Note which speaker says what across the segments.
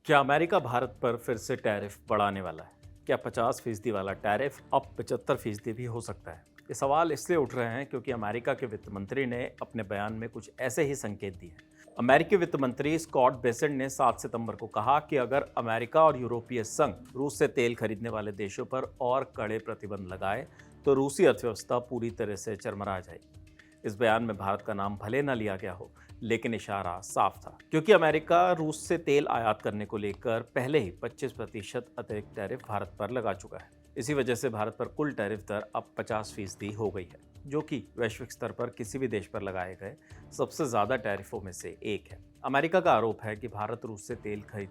Speaker 1: क्या अमेरिका भारत पर फिर से टैरिफ बढ़ाने वाला है? क्या 50% वाला टैरिफ अब 75% भी हो सकता है? ये सवाल इसलिए उठ रहे हैं क्योंकि अमेरिका के वित्त मंत्री ने अपने बयान में कुछ ऐसे ही संकेत दिए हैं। अमेरिकी वित्त मंत्री स्कॉट बेसेंट ने 7 सितंबर को कहा कि अगर अमेरिका और यूरोपीय संघ रूस से तेल खरीदने वाले देशों पर और कड़े प्रतिबंध लगाए तो रूसी अर्थव्यवस्था पूरी तरह से चरमरा जाएगी। इस बयान में भारत का नाम भले न लिया गया हो, लेकिन इशारा साफ था क्योंकि अमेरिका रूस से तेल आयात करने को लेकर पहले ही 25% अतिरिक्त टैरिफ भारत पर लगा चुका है। इसी वजह से भारत पर कुल टैरिफ दर अब 50% हो गई है, जो कि वैश्विक स्तर पर किसी भी देश पर लगाए गए सबसे ज्यादा टैरिफों में से एक है। अमेरिका का आरोप है कि भारत रूस से तेल खरीद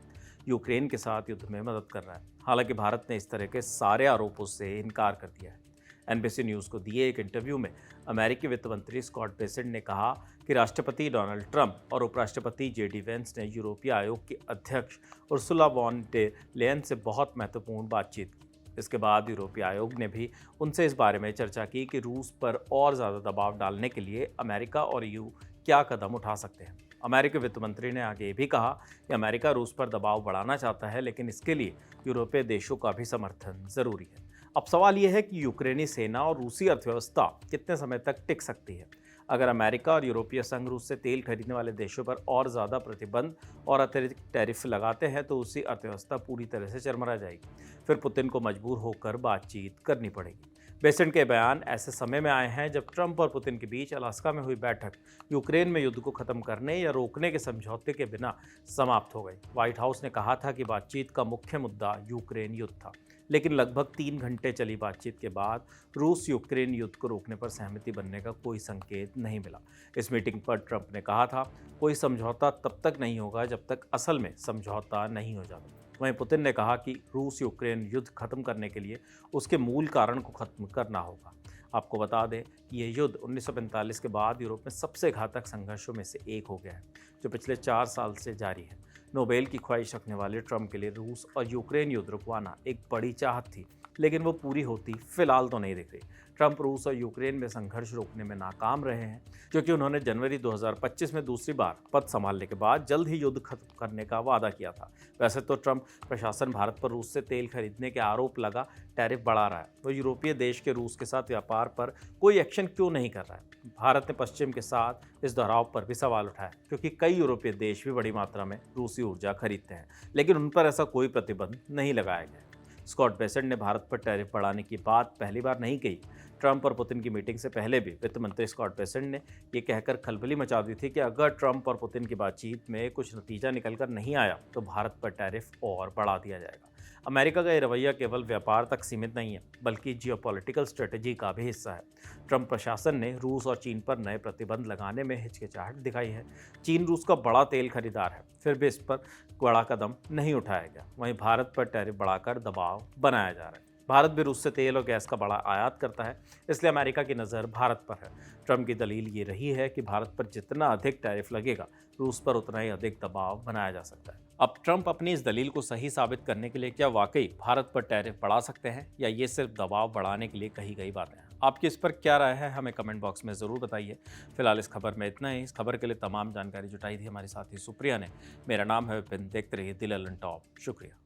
Speaker 1: यूक्रेन के साथ युद्ध में मदद कर रहा है। हालांकि भारत ने इस तरह के सारे आरोपों से इनकार कर दिया है। एनबीसी न्यूज़ को दिए एक इंटरव्यू में अमेरिकी वित्त मंत्री स्कॉट बेसेंट ने कहा कि राष्ट्रपति डोनाल्ड ट्रंप और उपराष्ट्रपति जेडी वेंस ने यूरोपीय आयोग के अध्यक्ष उर्सुला वॉन डे लेयन से बहुत महत्वपूर्ण बातचीत की। इसके बाद यूरोपीय आयोग ने भी उनसे इस बारे में चर्चा की कि रूस पर और ज़्यादा दबाव डालने के लिए अमेरिका और ईयू क्या कदम उठा सकते हैं। अमेरिकी वित्त मंत्री ने आगे ये भी कहा कि अमेरिका रूस पर दबाव बढ़ाना चाहता है, लेकिन इसके लिए यूरोपीय देशों का भी समर्थन जरूरी है। अब सवाल यह है कि यूक्रेनी सेना और रूसी अर्थव्यवस्था कितने समय तक टिक सकती है। अगर अमेरिका और यूरोपीय संघ रूस से तेल खरीदने वाले देशों पर और ज़्यादा प्रतिबंध और अतिरिक्त टैरिफ लगाते हैं तो रूसी अर्थव्यवस्था पूरी तरह से चरमरा जाएगी। फिर पुतिन को मजबूर होकर बातचीत करनी पड़ेगी। बेसेंट के बयान ऐसे समय में आए हैं जब ट्रंप और पुतिन के बीच अलास्का में हुई बैठक यूक्रेन में युद्ध को खत्म करने या रोकने के समझौते के बिना समाप्त हो गई। व्हाइट हाउस ने कहा था कि बातचीत का मुख्य मुद्दा यूक्रेन युद्ध था, लेकिन लगभग 3 घंटे चली बातचीत के बाद रूस यूक्रेन युद्ध को रोकने पर सहमति बनने का कोई संकेत नहीं मिला। इस मीटिंग पर ट्रंप ने कहा था, कोई समझौता तब तक नहीं होगा जब तक असल में समझौता नहीं हो जाता। वहीं पुतिन ने कहा कि रूस यूक्रेन युद्ध खत्म करने के लिए उसके मूल कारण को खत्म करना होगा। आपको बता दें कि यह युद्ध 1945 के बाद यूरोप में सबसे घातक संघर्षों में से एक हो गया है, जो पिछले 4 साल से जारी है। नोबेल की ख्वाहिश रखने वाले ट्रंप के लिए रूस और यूक्रेन युद्ध रुकवाना एक बड़ी चाहत थी, लेकिन वो पूरी होती फिलहाल तो नहीं दिख रही। ट्रंप रूस और यूक्रेन में संघर्ष रोकने में नाकाम रहे हैं, क्योंकि उन्होंने जनवरी 2025 में दूसरी बार पद संभालने के बाद जल्द ही युद्ध खत्म करने का वादा किया था। वैसे तो ट्रंप प्रशासन भारत पर रूस से तेल खरीदने के आरोप लगा टैरिफ बढ़ा रहा है, तो यूरोपीय देश के रूस के साथ व्यापार पर कोई एक्शन क्यों नहीं कर रहा है। भारत ने पश्चिम के साथ इस दोहराव पर भी सवाल उठाया, क्योंकि कई यूरोपीय देश भी बड़ी मात्रा में रूसी ऊर्जा खरीदते हैं, लेकिन उन पर ऐसा कोई प्रतिबंध नहीं लगाया गया। स्कॉट बेसेंट ने भारत पर टैरिफ बढ़ाने की बात पहली बार नहीं कही। ट्रंप और पुतिन की मीटिंग से पहले भी वित्त मंत्री स्कॉट बेसेंट ने ये कहकर खलबली मचा दी थी कि अगर ट्रंप और पुतिन की बातचीत में कुछ नतीजा निकलकर नहीं आया तो भारत पर टैरिफ और बढ़ा दिया जाएगा। अमेरिका का ये रवैया केवल व्यापार तक सीमित नहीं है, बल्कि जियोपॉलिटिकल स्ट्रेटजी का भी हिस्सा है। ट्रंप प्रशासन ने रूस और चीन पर नए प्रतिबंध लगाने में हिचकिचाहट दिखाई है। चीन रूस का बड़ा तेल खरीदार है, फिर भी इस पर बड़ा कदम नहीं उठाया गया। वहीं भारत पर टैरिफ बढ़ाकर दबाव बनाया जा रहा है। भारत भी रूस से तेल और गैस का बड़ा आयात करता है, इसलिए अमेरिका की नज़र भारत पर है। ट्रंप की दलील ये रही है कि भारत पर जितना अधिक टैरिफ लगेगा, रूस पर उतना ही अधिक दबाव बनाया जा सकता है। अब ट्रंप अपनी इस दलील को सही साबित करने के लिए क्या वाकई भारत पर टैरिफ बढ़ा सकते हैं, या ये सिर्फ दबाव बढ़ाने के लिए कही गई बातें हैं? आपकी इस पर क्या राय है, हमें कमेंट बॉक्स में ज़रूर बताइए। फिलहाल इस खबर में इतना ही। इस खबर के लिए तमाम जानकारी जुटाई थी हमारी साथी सुप्रिया ने। मेरा नाम है विपिन। देखते रहिए दिल अलन टॉप। शुक्रिया।